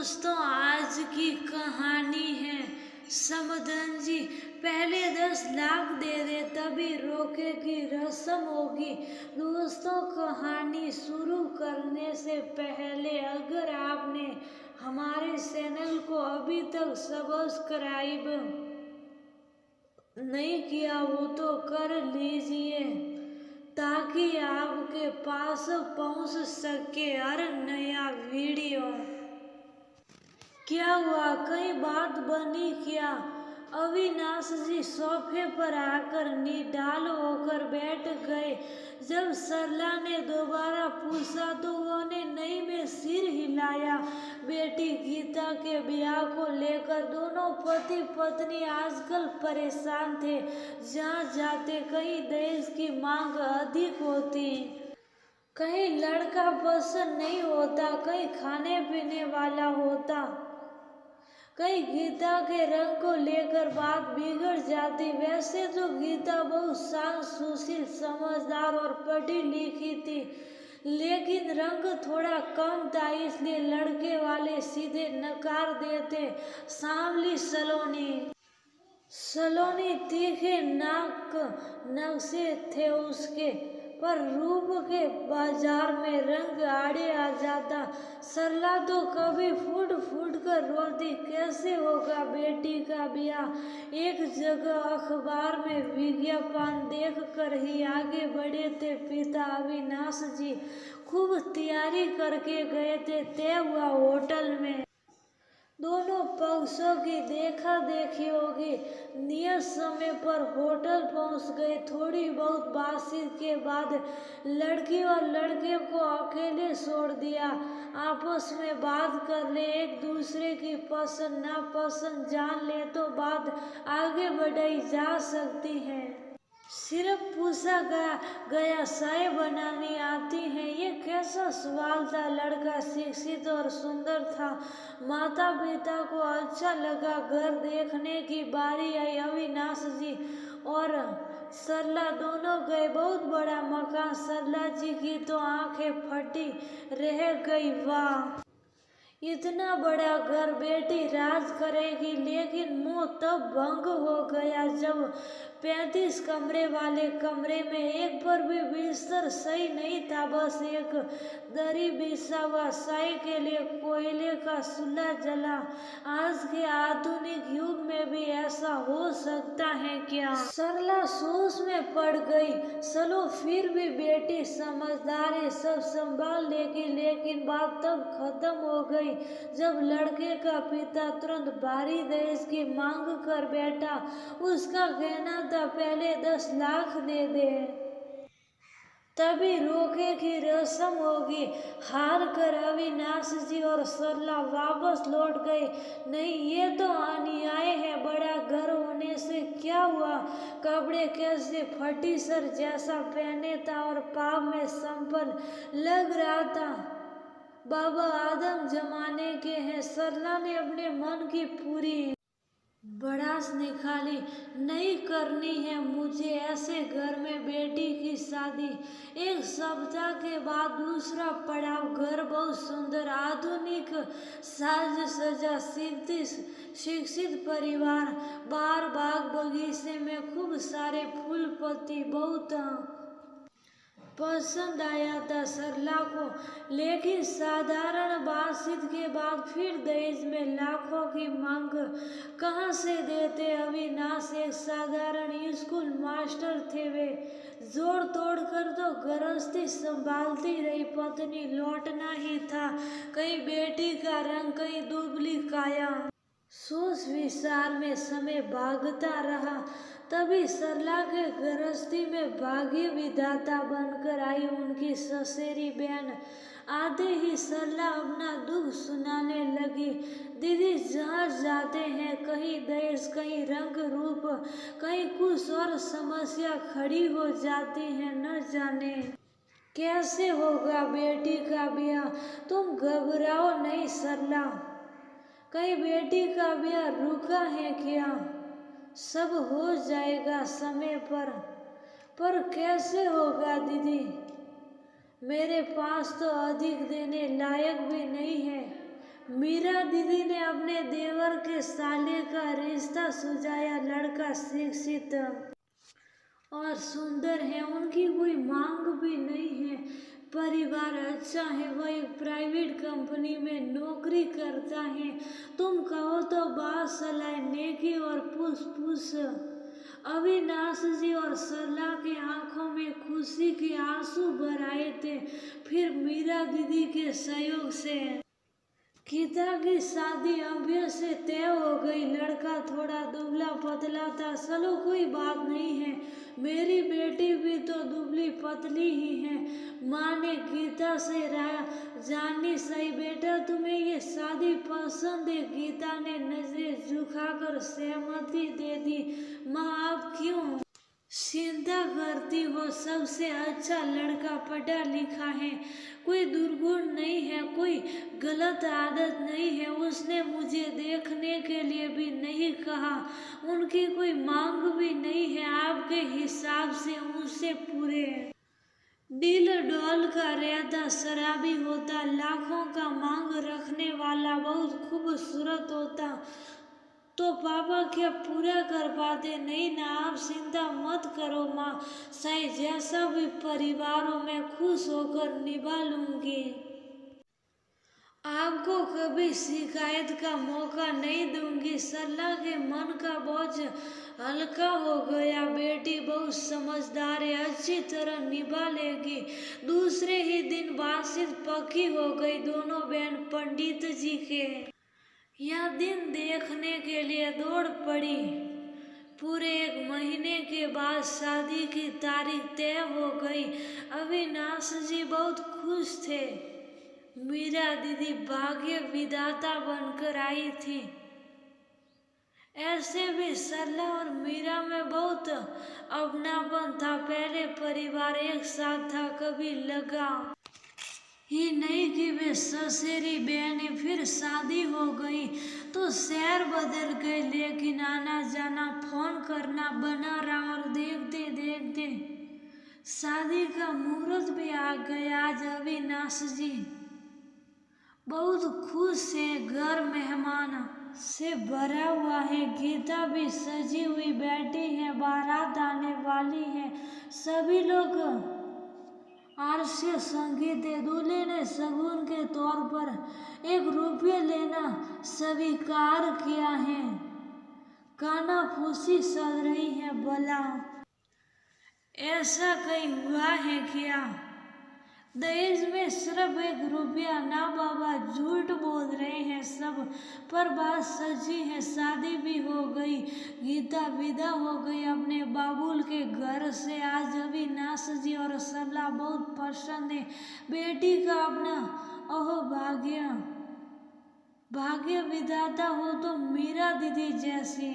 दोस्तों, आज की कहानी है समदन जी। पहले 10 लाख दे दे तभी रोके की रस्म होगी। दोस्तों, कहानी शुरू करने से पहले अगर आपने हमारे चैनल को अभी तक सब्सक्राइब नहीं किया हो तो कर लीजिए ताकि आपके पास पहुंच सके हर नया वीडियो। क्या हुआ, कई बात बनी क्या? अविनाश जी सोफे पर आकर निढाल होकर बैठ गए। जब सरला ने दोबारा पूछा तो उन्होंने नई में सिर हिलाया। बेटी गीता के ब्याह को लेकर दोनों पति पत्नी आजकल परेशान थे। जहाँ जाते कहीं दहेज की मांग अधिक होती, कहीं लड़का पसंद नहीं होता, कहीं खाने पीने वाला होता, कहीं गीता के रंग को लेकर बात बिगड़ जाती। वैसे तो गीता बहुत शांत, सुशील, समझदार और पढ़ी लिखी थी, लेकिन रंग थोड़ा कम था, इसलिए लड़के वाले सीधे नकार देते। सांवली सलोनी तीखे नाक नक्शे थे उसके, पर रूप के बाजार में रंग आड़े आ जाता। सरला तो कभी फूट फूट कर रोती, कैसे होगा बेटी का ब्याह। एक जगह अखबार में विज्ञापन देख कर ही आगे बढ़े थे पिता अविनाश जी। खूब तैयारी करके गए थे। तय हुआ होटल में दोनों पक्षों की देखा देखी होगी। नियत समय पर होटल पहुंच गए। थोड़ी बहुत बातचीत के बाद लड़की और लड़के को अकेले छोड़ दिया। आपस में बात कर ले, एक दूसरे की पसंद नापसंद जान ले तो बात आगे बढ़ाई जा सकती है। सिर्फ पूछा गया चाय बनानी आती है? ये कैसा सवाल था। लड़का शिक्षित और सुंदर था। माता पिता को अच्छा लगा। घर देखने की बारी आई। अविनाश जी और सरला दोनों गए। बहुत बड़ा मकान। सरला जी की तो आंखें फटी रह गई। वाह, इतना बड़ा घर, बेटी राज करेगी। लेकिन मोह तब भंग हो गया जब 35 कमरे वाले कमरे में एक पर भी बिस्तर सही नहीं था। बस एक दरी बिछा हुआ, चाय के लिए कोयले का चूल्हा जला। आज के आधुनिक युग में भी ऐसा हो सकता है क्या? सरला सोच में पड़ गई। चलो फिर भी बेटी समझदार है, सब संभाल लेगी। लेकिन बात तब खत्म हो गई जब लड़के का पिता तुरंत भारी दहेज की मांग कर बैठा। उसका कहना था पहले 10 लाख दे दे तभी रोके की रस्म होगी। हार कर अविनाश जी और सरला वापस लौट गए। नहीं, ये तो अन्याय है। बड़ा घर होने से क्या हुआ? कपड़े कैसे फटी सर जैसा पहने था और पाप में संपन्न लग रहा था। बाबा आदम जमाने के हैं। सरला ने अपने मन की पूरी भड़ास निकाली। नहीं करनी है मुझे ऐसे घर में बेटी की शादी। एक सप्ताह के बाद दूसरा पड़ाव। घर बहुत सुंदर, आधुनिक साज सज्जा, शिक्षित परिवार, बाहर बाग बगीचे में खूब सारे फूल पत्ती। बहुत पसंद आया था सरला को। लेकिन साधारण बातचीत के बाद फिर दहेज में लाखों की मांग। कहाँ से देते? अविनाश एक साधारण स्कूल मास्टर थे। वे जोड़ तोड़ कर तो गृहस्थी संभालती रही। पत्नी लौटना ही था। कहीं बेटी का रंग, कहीं दुबली काया। सोच विचार में समय भागता रहा। तभी सरला के गृहस्थी में भाग्य विधाता बनकर आई उनकी ससेरी बहन। आते ही सरला अपना दुख सुनाने लगी। दीदी, जहाँ जाते हैं कहीं दहेज, कहीं रंग रूप, कहीं कुछ और समस्या खड़ी हो जाती है। न जाने कैसे होगा बेटी का ब्याह। तुम घबराओ नहीं सरला, कहीं बेटी का ब्याह रुका है क्या? सब हो जाएगा समय पर कैसे होगा दीदी? मेरे पास तो अधिक देने लायक भी नहीं है। मीरा दीदी ने अपने देवर के साले का रिश्ता सुझाया। लड़का शिक्षित और सुंदर है, उनकी कोई मांग भी नहीं है, परिवार अच्छा है, वह एक प्राइवेट कंपनी में नौकरी करता है। तुम कहो तो बात सलाह नेकी और पुस पुस। अविनाश जी और सरला की आंखों में खुशी के आंसू भर आए थे। फिर मीरा दीदी के सहयोग से गीता की शादी अभी से तय हो गई। लड़का थोड़ा दुबला पतला था। चलो कोई बात नहीं है, मेरी बेटी भी तो दुबली पतली ही है। माँ ने गीता से राय जानी। सही बेटा, तुम्हें ये शादी पसंद है? गीता ने नजरें झुकाकर सहमति दे दी। माँ, आप क्यों चिंता करती हो? सबसे अच्छा लड़का पढ़ा लिखा है, कोई दुर्गुण नहीं है, कोई गलत आदत नहीं है। उसने मुझे देखने के लिए भी नहीं कहा। उनकी कोई मांग भी नहीं है। आपके हिसाब से उनसे पूरे दिल डॉल का रहता, शराबी होता, लाखों का मांग रखने वाला, बहुत खूबसूरत होता तो पापा क्या पूरा कर पाते? नहीं ना, आप चिंता मत करो माँ, चाहे जैसा भी परिवारों में खुश होकर निभा लूंगी। आपको कभी शिकायत का मौका नहीं दूंगी। सरला के मन का बोझ हल्का हो गया। बेटी बहुत समझदार है, अच्छी तरह निभा लेगी। दूसरे ही दिन बातचीत पक्की हो गई। दोनों बहन पंडित जी के यह दिन देखने के लिए दौड़ पड़ी। पूरे 1 महीने के बाद शादी की तारीख तय हो गई। अविनाश जी बहुत खुश थे। मीरा दीदी भाग्य विधाता बनकर आई थी। ऐसे भी सरला और मीरा में बहुत अपनापन था। पहले परिवार एक साथ था, कभी लगा ही नहीं कि वे ससुरी बहनें। फिर शादी हो गई तो शहर बदल गए, लेकिन आना जाना फोन करना बना रहा। और देखते देखते शादी का मुहूर्त भी आ गया। आज अविनाश जी बहुत खुश हैं। घर मेहमान से भरा हुआ है। गीता भी सजी हुई बैठी है। बारात आने वाली है। सभी लोग आरसी संगीत है। दूल्हे ने शगुन के तौर पर 1 रुपये लेना स्वीकार किया है। काना फूसी सज रही है। भला ऐसा कहीं हुआ है क्या? दहेज में सिर्फ 1 रुपया ना बाबा, झूठ बोल रहे हैं सब। पर बात सच्ची है, शादी भी हो गई। गीता विदा हो गई अपने बाबुल के घर से। आज अविनाश जी और सरला बहुत प्रसन्न है। बेटी का अपना अहो भाग्य विधाता हो तो मीरा दीदी जैसी।